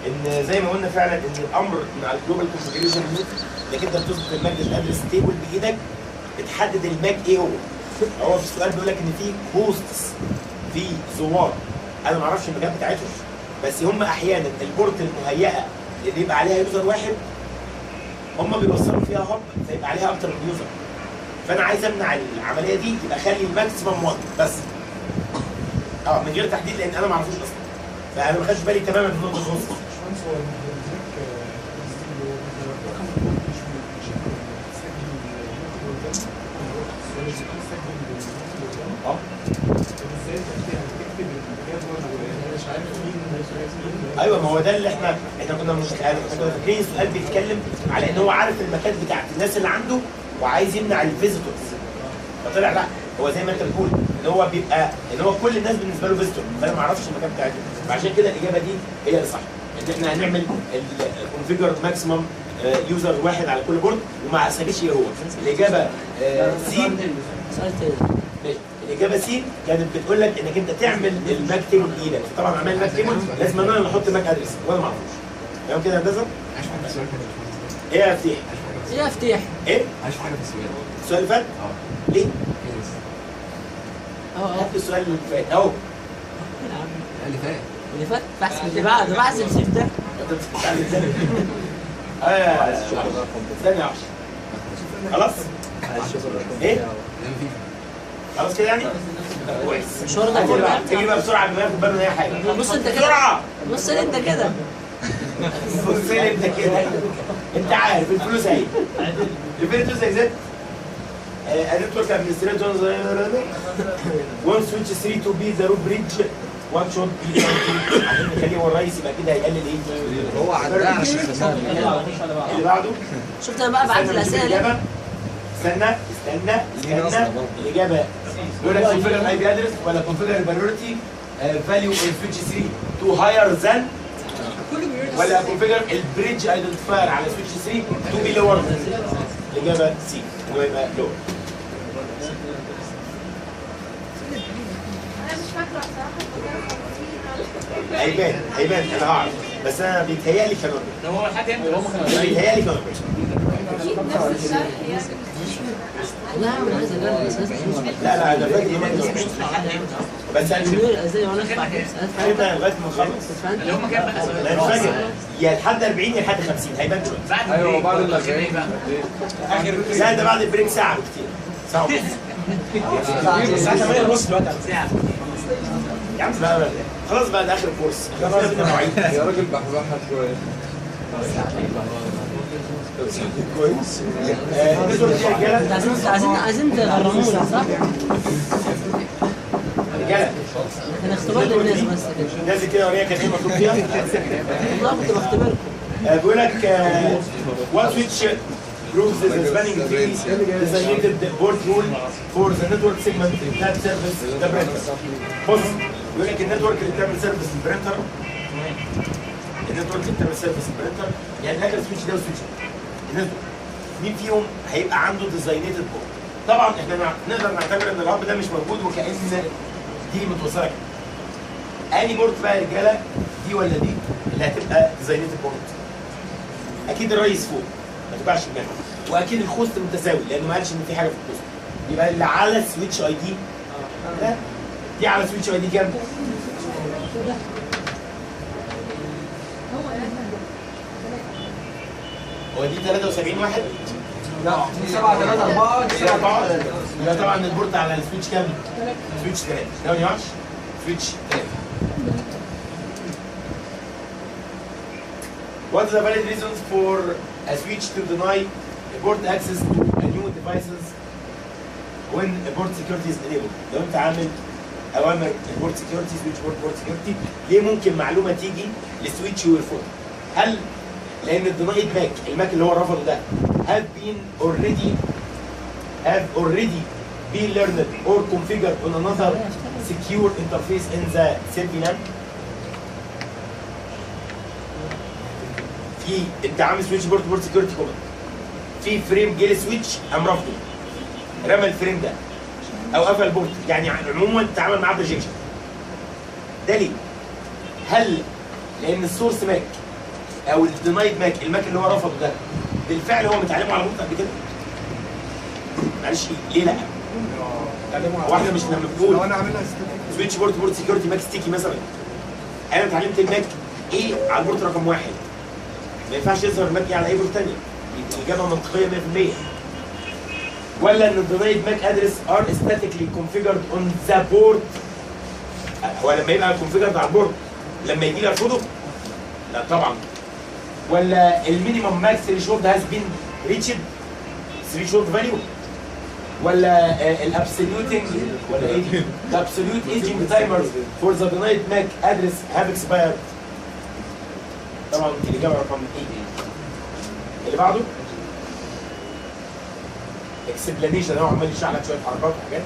ان زي ما قلنا فعلا ان الامر مع الجلوبال كونفجريشن انك انت بتظبط الماك الادرس تيبل بايدك، بتحدد الماك ايه هو. هو في السؤال بيقول لك ان في هوستس، في زوار، انا ما اعرفش المكان بتاعتهم، بس هم احيانا البورت المهيئه اللي يبقى عليها يوزر واحد هم بيوصلوا فيها هب فيبقى عليها اكتر من يوزر. فانا عايز امنع العمليه دي، يبقى اخلي الماكسيمم 1 بس. من غير تحديد لان انا ما اعرفوش اصلا. فانا ما خدتش بالي تماما من نقطه النص. ايوه، ما هو ده اللي احنا كنا فاكرين السؤال بيتكلم على ان هو عارف المكان بتاعت الناس اللي عنده وعايز يمنع الفيزيتورز. فطلع لا، هو زي ما انت بتقول ان هو بيبقى ان هو كل الناس بالنسبه له فيزيتور، فانا ما اعرفش المكان بتاعته. فعشان كده الاجابه دي هي اللي صح، ان احنا هنعمل الكونفيجر ماكسيمم يوزر واحد على كل بورد وما اساليش ايه هو. الاجابه سي. سؤال تاني. ماشي، الاجابه سي كانت بتقول لك انك انت تعمل الماك تيبل بايدك. طبعا عمال الماك تيبل لازم انا اللي احط ماك ادرس وانا ما اعرفوش. تمام كده يا هندسه؟ ايه يا فتيح؟ ايه يا فتيح؟ ايه؟ عايش حاجه في السؤال. السؤال اللي فات؟ ليه؟ هات السؤال اللي فات اهو. اللي فات اللي فات بحث اللي بعده، بحث السيف ده. استنى يا عشر. خلاص؟ ايه؟ خلاص كده يعني؟ كويس. المشوار ده كله تجري بقى بسرعه قبل ما ياخد باله من اي حاجه. بص انت كده. بسرعه! بص انت كده. بص لي انت كده. انت عارف الفلوس اهي. الفلوس زي زيت. النتورك ادمنستريتور 1 سويتش 3 تو بي ذا روت بريدج 1 شوت بي عشان نخليه هو الرئيس، يبقى كده هيقلل ايه؟ هو عداه على الشخصيات. اللي بعده. شفت انا بقى بعت الاسئله ليه؟ استنى الاجابه بيقول لك كونفيجر اي بي ادرس ولا كونفيجر البريورتي فاليو ان سويتش 3 تو هاير ذان، ولا كونفيجر البريدج ايدنتيفاير على سويتش 3 تو بي لور. الاجابه سي، هو يبقى لور. انا مش فاكره بصراحه. هيبان انا هعرف، بس انا بيتهيألي كانوا هو الحاجه بيتهيألي كانوا اكيد نفس الشرح يعني. لا انا عايز اجرب بس لا ده فاكر بس انا ازاي وانا اسمع كده هيبقى لغايه ما نخلص. اللي هم كام بقى؟ لا مش فاكر، يا لحد 40 يا لحد 50 هيبان دلوقتي. بعد ايوه بعد الاخير بقى اخر لا ده بعد البريك ساعه بكتير، ساعه ونص. الساعه 8:30 دلوقتي ساعه. يا عم بقى خلاص بقى ده اخر الكورس، خلاص بدنا مواعيد. يا راجل بحبحها شويه. كويس. النتورك دي رجاله عايزين تغرمونا صح؟ رجاله كان اختبار للناس بس كده. نازل كده وريها كان ايه مطلوب فيها. والله كنت بختبركم. بيقول لك what switch proves the spanning tree designated port rule for the network segment that service the printer. بص بيقول لك النتورك اللي بتعمل سيرفيس البرنتر، النتورك اللي بتعمل سيرفيس البرنتر يعني الاخر سويتش ده وسويتش ده، مين فيهم هيبقى عنده ديزاينيتد بورت؟ طبعا احنا نقدر نعتبر ان الهب ده مش موجود وكأن دي متوصله كده. اني بورت بقى يا رجاله، دي ولا دي اللي هتبقى ديزاينيتد بورت؟ اكيد الرئيس فوق ما تبقاش جنبه، واكيد الخوست متساوي لانه ما قالش ان في حاجه في الخوست. يبقى اللي على سويتش اي دي لا، دي على سويتش اي دي كام؟ هو دي 73 واحد؟ لا 7 3 4 دي 4. يبقى طبعا البورت على السويتش كام؟ سويتش 3. ده ما ينفعش؟ سويتش 3. What are the valid reasons for a switch to deny a port access to a new devices when a port security is enabled؟ لو انت عامل اوامر البورت سكيورتي سويتش بورت سكيورتي، ليه ممكن معلومه تيجي للسويتش ويرفض؟ هل لان الدينايد ماك، الماك اللي هو رفضه ده have already been learned or configured on another secure interface in the same VLAN؟ في انت عامل سويتش بورت سكيورتي كوماند، في فريم جه سويتش قام رافضه، رمى الفريم ده او قفل البورت، يعني عموما اتعامل معاه بروجيكشن. ده ليه؟ هل لان السورس ماك او الدينايد ماك، الماك اللي هو رفضه ده بالفعل هو متعلمه على بورت قبل كده؟ معلش ليه لا؟ واحده مش لما بتقول لو انا عاملها سويتش بورت سكيورتي ماك ستيكي مثلا، انا اتعلمت الماك ايه على البورت رقم 1، ما ينفعش يظهر الماك ايه على اي بورت ثانيه، الاجابه منطقيه 100%. ولا ان الدينايد ماك ادرس ار statically configured on the board، هو لما يبقى configured على البورد لما يجي لي ارفضه؟ لا طبعا. ولا المينيمم ماكس ثريشولد هاز بين ريتشد ثريشولد فاليو، ولا الابسوليوتنج، ولا ايه دي؟ الابسوليوت ايجنج تايمر فور ذا دينايد ماك ادرس هاف اكسبايرد. طبعا الاجابه رقم 8. اللي بعده اكسبلانيشن، هو عمال يشرح لك شويه حركات وحاجات.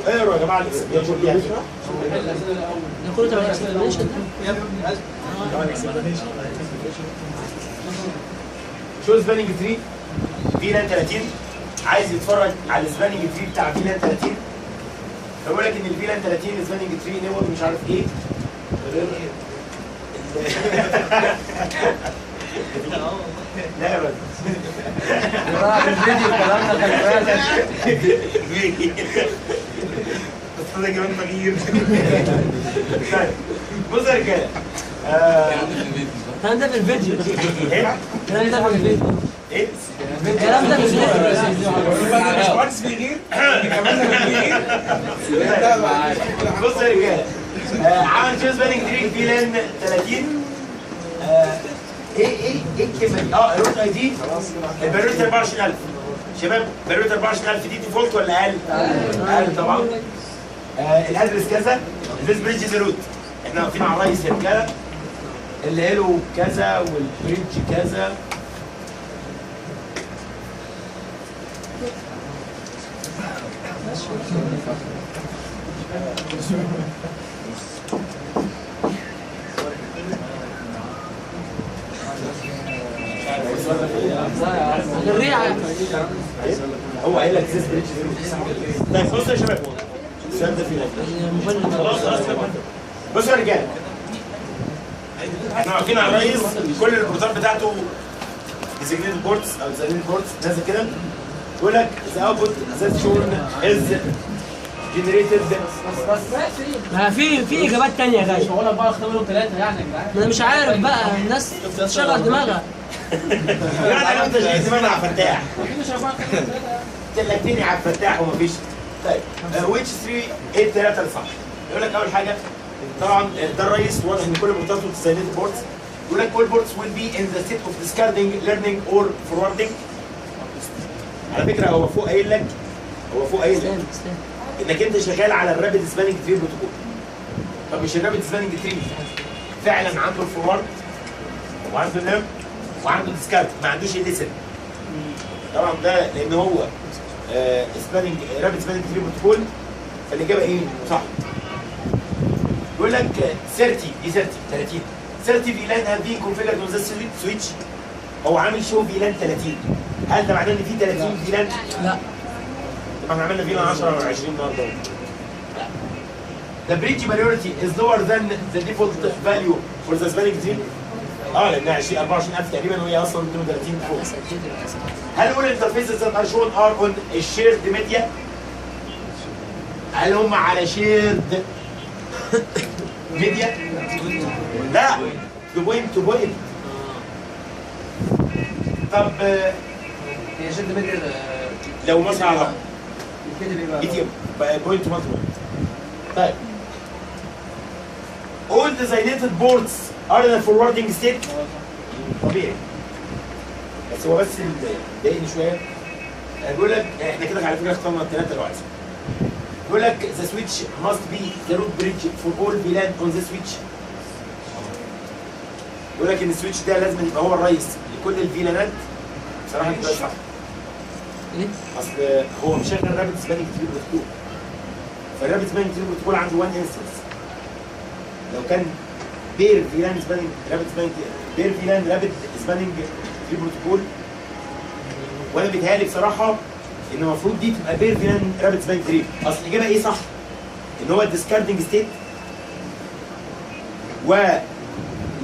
اقروا يا جماعه الاكسبلانيشن دي. ده كله تبع الاكسبلانيشن ده. شو سباننج تري فيلان 30، عايز يتفرج على السباننج تري بتاع فيلان 30، بقول لك ان الفيلان 30 سباننج تري نوت مش عارف ايه. لا يا راجل الفيديو الكلام ده خلي بالك. بس ده كمان تغيير. طيب بص يا رجاله، الكلام ده في الفيديو. ايه؟ الكلام ده في الفيديو. ايه؟ الكلام ده في الفيديو. الباشمهندس بيغير كمان بيغير. بص يا رجاله، عمل شو سباننج تري فيلان 30. ايه الكلمه دي؟ الروت اي دي البريت 24000 شباب، بريت 24000 دي ديفولت ولا اقل؟ اقل طبعا. الادرس كذا، ذيس بريدج ذا روت، احنا واقفين على الرئيس يا رجاله، اللي له كذا والبريدج كذا. الريعه. هو قايل لك ذيس بريدج ذا روت. طيب بصوا يا شباب، السؤال ده فيه خلاص بصوا يا رجاله، احنا واقفين على الرئيس، كل البورتات بتاعته ديزيجنيتد بورتس او ديزيجنيتد بورتس نازل كده، يقول لك ذا اوتبوت ذات شون از جنريتد. ما في اجابات ثانيه يا غالي. هو انا بقى اختار منهم ثلاثه يعني يا جدعان. انا مش عارف بقى، الناس تشغل دماغها. يعني انت شايف دماغنا على الفتاح، مش هبقى اختار منهم ثلاثه يعني. تلكتني على الفتاح ومفيش. طيب ويتش 3 ايه الثلاثه اللي صح؟ يقول لك اول حاجه طبعا ده الرئيس، واضح ان كل بورتاته ديزاينيتد بورتس. يقول لك all ports will be in the state of discarding, learning or forwarding. على فكره هو فوق قايل لك انك انت شغال على الرابid سباننج تري بروتوكول. طب مش الرابد سباننج تري فعلا عنده الفورورد وعنده الليرن وعنده ديسكارد، ما عندوش الليسن. طبعا ده لان هو سباننج رابد سباننج تري بروتوكول، فالاجابه ايه؟ صح. يقول لك 30 دي 30 فيلان هاف بين كونفيجرد اون ذا سويتش. هو عامل شو فيلان 30، هل ده معناه ان في 30 فيلان؟ لا. طب احنا عملنا فيلان 10 او 20 النهارده. The bridge priority is lower than the default value for the spanning tree. لانها 24000 تقريبا وهي اصلا 32 فوق. هل all interfaces that are shown are on a shared media؟ هل هم على shared media؟ لا، to point to point. طب هي شد متر لو مثلا على يبتدي بيه بقى. يتم بوينت تو بوينت. طيب all designated boards are in a forwarding state. طبيعي. بس هو اللي ضايقني شويه بيقول لك احنا كده على فكره اخترنا الثلاثه لو عايزين. بيقول لك the switch must be the root bridge for all VLAN on the switch. بيقول لك ان السويتش ده لازم يبقى هو الرئيس لكل الفيلانات. بصراحه ده صح. ليه؟ اصل هو مشغل رابد سباننج تري بروتوكول، فالرابد سباننج تري بروتوكول عنده 1 انستنس. لو كان بير فيلان سباننج رابد سباننج بير فيلان رابد سباننج تري بروتوكول، وانا بيتهيألي بصراحه ان المفروض دي تبقى بير فيلان رابد سباننج تري. اصل الاجابه ايه صح؟ ان هو الديسكاردنج ستيت و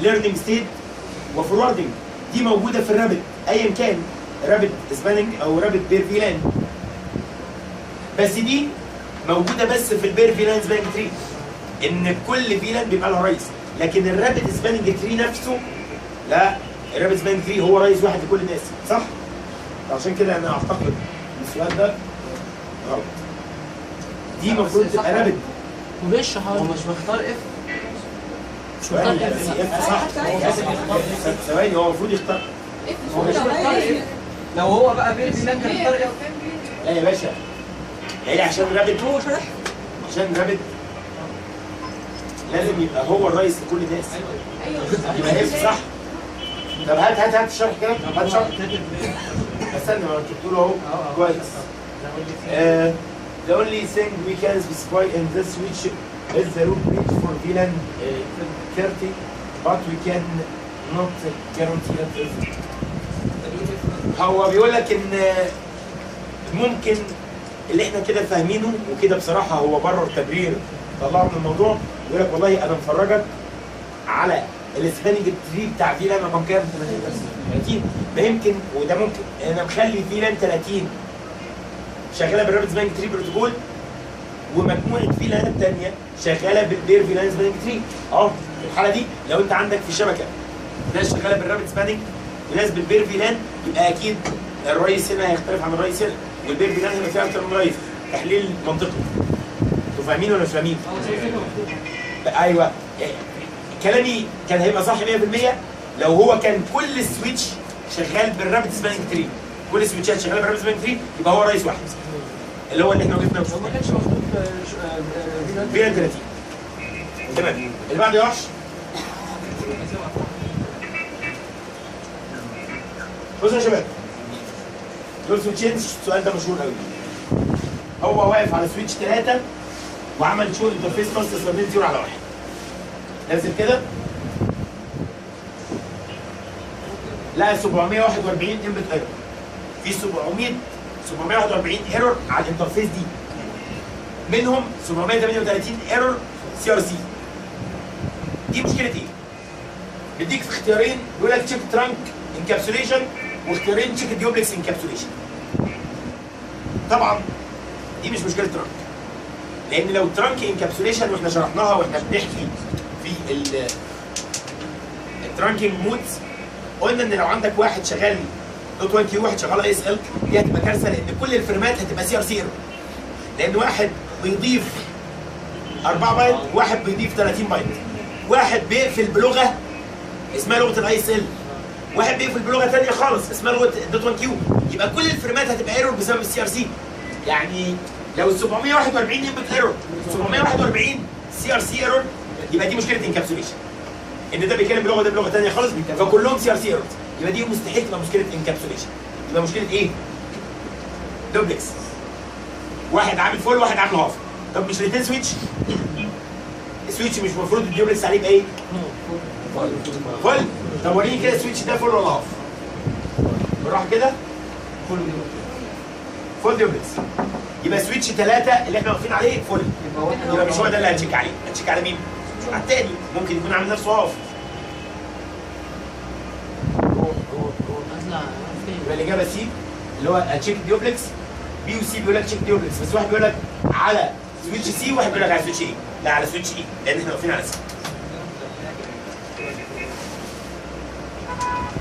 ليرنينج ستيت وفوروردنج. دي موجوده في الرابد ايا كان رابد سباننج او رابد بير فيلان، بس دي موجوده بس في البير فيلان سباننج تري، ان كل فيلان بيبقى لها رئيس. لكن الرابد سباننج تري نفسه لا، الرابد سباننج تري هو رئيس واحد لكل الناس، صح؟ عشان كده انا اعتقد السؤال ده غلط. دي المفروض تبقى رابد. وبيشرح هو مش مختار اف. سؤال اف صح؟ ثواني، هو المفروض يختار. هو مش مختار اف. لو هو بقى بير فيلان كان اختار اف. لا يا باشا، هي عشان رابد، هو شرح عشان رابد لازم يبقى هو الرئيس لكل الناس. يبقى اف صح. طب هات الشرح كده، هات شرح. استنى، ما انت بتقول اهو كويس. The only thing we can specify in this switch is the root bridge for VLAN 30, but we can not guarantee it. هو بيقول لك ان ممكن اللي احنا كده فاهمينه وكده، بصراحه هو برر تبرير طلعه من الموضوع. يقول لك والله انا مفرجك على السباننج تري بتاع فيلان رقم كام؟ 30. ما يمكن وده ممكن انا مخلي فيلان 30 شغاله بالرابد سباننج تري بروتوكول، ومجموعه فيلانات ثانيه شغاله بالبير فيلان سباننج تري. في الحاله دي لو انت عندك في شبكه ناس شغاله بالرابد سباننج وناس بالبير فيلان، يبقى اكيد الرئيس هنا هيختلف عن الرئيس هنا، والبير فيلان هيبقى فيها اكتر من رئيس. تحليل منطقي. انتوا فاهمين ولا مش فاهمين؟ ايوه، كلامي كان هيبقى صح 100% لو هو كان كل سويتش شغال بالرابد سباننج تري، كل السويتشات شغاله بالرابد سباننج تري، يبقى هو رئيس واحد اللي هو اللي احنا وقفنا لو ما كانش مكتوب فيلان 30. تمام، اللي بعده يا وحش. بصوا يا شباب، دول سويتشين. السؤال ده مشهور قوي. هو واقف على سويتش 3 وعمل شو انترفيس باس سبميت 0 على 1. نزل كده لقى 741 انبت ايرور. في 741 ايرور على الانترفيس دي، منهم 738 ايرور سي ار سي. دي مشكله ايه؟ بيديك في اختيارين، بيقول لك تشيك ترانك انكابسوليشن واختيارين تشيك ديوبلكس انكابسوليشن. طبعا دي مش مشكله ترانك، لان لو ترانك انكابسوليشن واحنا شرحناها واحنا بنحكي في الترانكينج مودز، قلنا ان لو عندك واحد شغال دوت 1 كيو واحد شغال اي اس ال، دي هتبقى كارثه، لان كل الفريمات هتبقى سي ار سي ايرور، لان واحد بيضيف 4 بايت، واحد بيضيف 30 بايت، واحد بيقفل بلغه اسمها لغه الاي اس ال، واحد بيقفل بلغه ثانيه خالص اسمها لغه دوت 1 كيو. يبقى كل الفريمات هتبقى ايرور بسبب السي ار سي. يعني لو ال 741 انبوت ايرور، 741 سي ار سي ايرور، يبقى دي مشكله انكابسوليشن، ان ده بيتكلم بلغه ده بلغه ثانيه خالص، فكلهم سي ار سي ايرور. يبقى دي مستحيل تبقى مشكله انكابسوليشن، يبقى مشكله ايه؟ دوبلكس. واحد عامل فول وواحد عامل هاف. طب مش الاثنين سويتش؟ السويتش مش المفروض الديوبلكس عليه بايه؟ فول. طب وريني كده السويتش ده فول ولا هاف؟ بالراحه كده. فول ديوبلكس. يبقى سويتش 3 اللي احنا واقفين عليه فول. يبقى مش هو ده اللي هتشيك عليه، هتشيك على مين؟ على التاني، ممكن يكون عامل نفسه هاف. يبقى الاجابه سي اللي هو هتشيك ديوبلكس. بي وسي بيقول لك تشيك ديوبلكس، بس واحد بيقول لك على سويتش سي وواحد بيقول لك على سويتش اي. لا، على سويتش اي، لان احنا واقفين على سي.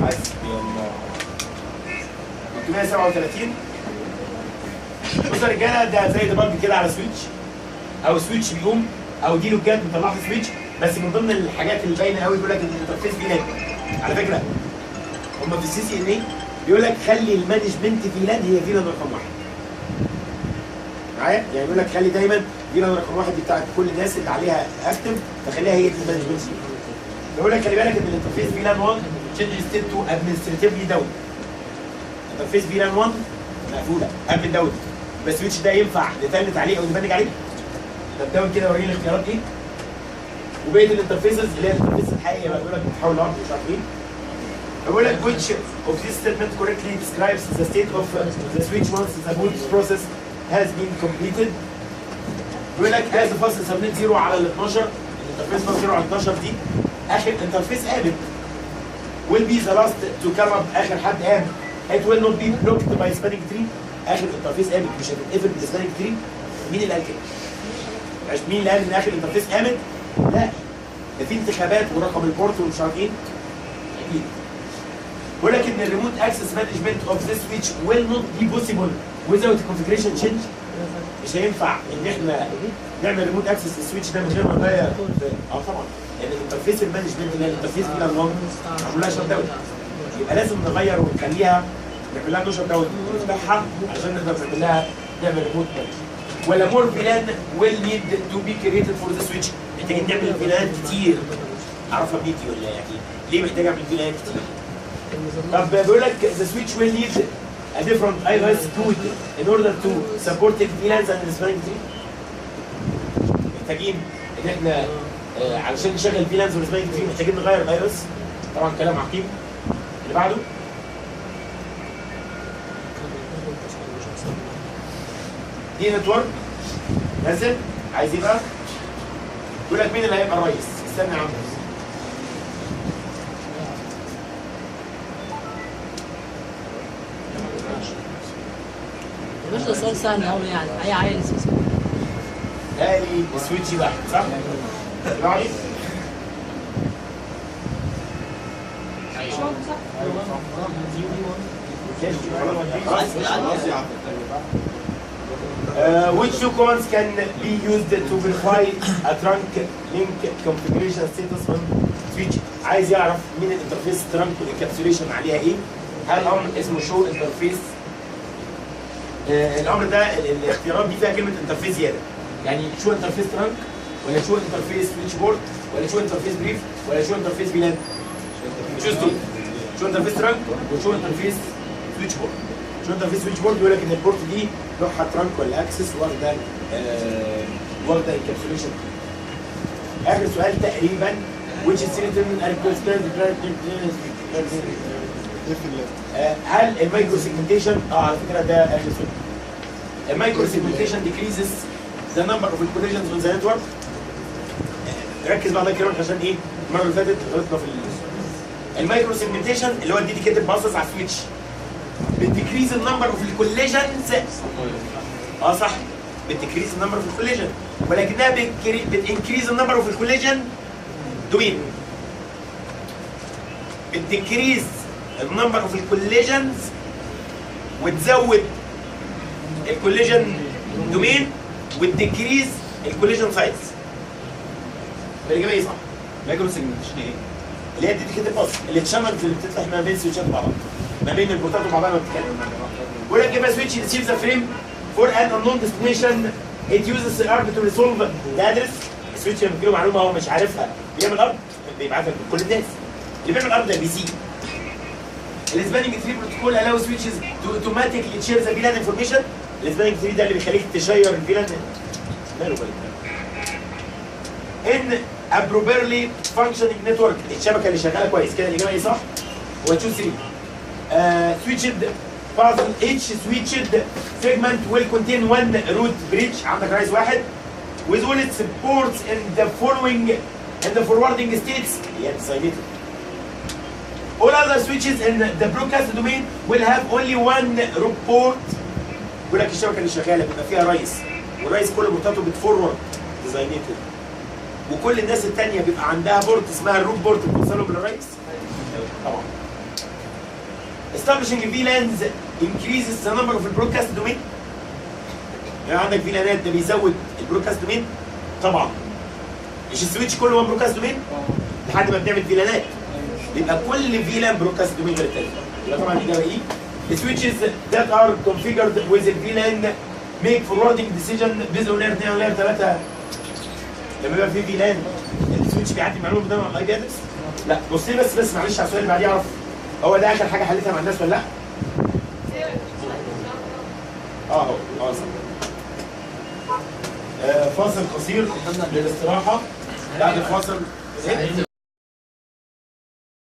حسبي الله. 337. بصوا يا رجاله، ده زي ديباج كده على سويتش، او سويتش بيقوم، او دي لوجات بتطلع لك سويتش. بس من ضمن الحاجات اللي باينه قوي بيقول لك ان الانترفيس فيلان. على فكره هم في السي سي ان اي بيقول لك خلي المانجمنت فيلان هي فيلان رقم 1. معايا؟ يعني بيقول لك خلي دايما فيلان رقم 1 دي بتاعت كل الناس اللي عليها اكتف، فخليها هي دي المانجمنت فيلان. بيقول لك خلي بالك ان الانترفيس فيلان 1 تشينج ستيت تو ادمنستريتيفلي داون. انترفيس فيلان 1 مقفوله قبل الداون، بس السويتش ده ينفع نتلت عليه او نبنج عليه؟ طب داون كده وريني الاختيارات ايه؟ وبقيه الانترفيسز اللي هي الانترفيس الحقيقيه بقى بيقول لك بتحول لارض مش عارف ايه. بقول لك which of this statement correctly describes the state of the switch once the boot process has been completed. بيقول لك as فاصل سبنيت 0 على ال 12، الانترفيس فاصل 0 على 12 دي اخر انترفيس قامت. will be the last to come up. اخر حد قام. it will not be blocked by spanning tree. اخر انترفيس قامت مش هتتقفل بالسبانينج تري. مين اللي قال كده؟ مين اللي قال ان اخر انترفيس قامت؟ لا، ده في انتخابات ورقم البورت ومش عارف ايه. اكيد. بيقول لك ان الريموت اكسس مانجمنت اوف ذيس سويتش ويل نوت بي بوسيبل without configuration change. مش هينفع ان احنا نعمل ريموت اكسس للسويتش ده من غير ما نغير. طبعا لان الانترفيس المانجمنت اللي هي الانترفيس دي لما معمول لها شت داون، يبقى لازم نغير ونخليها نعمل لها شت داون ونفتحها عشان نقدر نعمل ريموت مانجمنت. ولا مور فيلان ويل نيد تو بي كريتد فور ذا سويتش. محتاجين نعمل فيلان كتير. اعرفها بنيتي ولا يعني ليه محتاج اعمل فيلان كتير؟ طب بيقول لك the switch will need a different iOS code in order to support the VLANs and the spanning tree. محتاجين ان احنا علشان نشغل VLANs والسبانينج تري محتاجين نغير الاي اس. طبعا كلام عقيم. اللي بعده دي نتورك نازل عايز يبقى. يقول لك مين اللي هيبقى الرئيس؟ استنى يا عم. مش ده سؤال سهل قوي يعني اي عيل اساسا. لا لي سويتش واحد صح؟ بعدين which two commands can be used to verify a trunk link configuration status on switch. عايز يعرف مين الانترفيس ترانك والانكابسوليشن عليها ايه؟ هل امر اسمه شو انترفيس؟ الامر ده الاختيارات دي فيها كلمه انترفيس زياده. يعني شو انترفيس ترانك ولا شو انترفيس سويتش بورد ولا شو انترفيس بريف ولا شو انترفيس فيلان؟ تشوز دول. شو انترفيس ترانك وشو انترفيس سويتش بورد. شو انترفيس سويتش بورد بيقول لك ان البورت دي نوعها ترانك ولا اكسس واخده انكابسوليشن. اخر سؤال تقريبا which is هل المايكرو سيجمنتيشن على فكره ده اخر سؤال. المايكرو سيجمنتيشن decreases the number of collisions on the network. ركز بقى الله يكرمك عشان ايه؟ المره اللي فاتت غلطنا في المايكرو سيجمنتيشن اللي هو الديديكيتد باصص على السويتش. بتديكريز النمبر اوف الكوليجنز. صح، بتديكريز النمبر اوف الكوليجن ولكنها بتنكريز النمبر اوف الكوليجن دومين. بتديكريز النمبر اوف الكوليجنز وتزود الكوليجن دومين وتديكريز الكوليجن سايز. الاجابه ايه صح؟ مايكرو سيجمنتيشن ايه؟ اللي هي الديديكيتد باص اللي اتشملت اللي بتفتح ما بين سويتشات مع بعض، ما بين البورتات وبعضها ما بتتكلم. بيقول لك if a switch receives a frame for an unknown destination it uses the ARP to resolve the address. السويتش لما تجيله معلومه هو مش عارفها بيعمل ARP بيبعتها لكل الناس. اللي بيعمل ARP ده بيسي. السبانينج تري بروتوكول allows switches to automatically share the VLAN information. السبانينج تري ده اللي بيخليك تشير الفيلان. ماله بالك؟ ان a properly functioning network الشبكه اللي شغاله كويس كده. الاجابه ايه صح؟ هو 2 3 switched puzzle each switched segment will contain one root bridge. عندك رايز واحد with all its ports in the following in the forwarding states. هي designated. All other switches in the broadcast domain will have only one root port. بيقول لك الشبكه اللي شغاله بيبقى فيها رايز والرايز كل بورتاته بتفورورد designated. وكل الناس الثانيه بيبقى عندها بورت اسمها الروت بورت بتوصلهم للرايز. طبعا. Establishing VLANs increases the number of the broadcast domain. يعني عندك فيلانات ده بيزود البرودكاست دومين. طبعا. مش السويتش كله هو برودكاست دومين؟ لحد ما بنعمل فيلانات. يبقى كل فيلان برودكاست دومين غير الثاني. يبقى طبعا الاجابه ايه؟ The switches that are configured with the VLAN make forwarding decision based on layer 2 و layer 3. لما يبقى في فيلان السويتش بيعدي معلومه قدام الاي بي ادرس؟ لا بص لي بس معلش على السؤال اللي بعديه اعرف هو ده اخر حاجه حلتها مع الناس ولا لا؟ صح. فاصل قصير للاستراحه. بعد الفاصل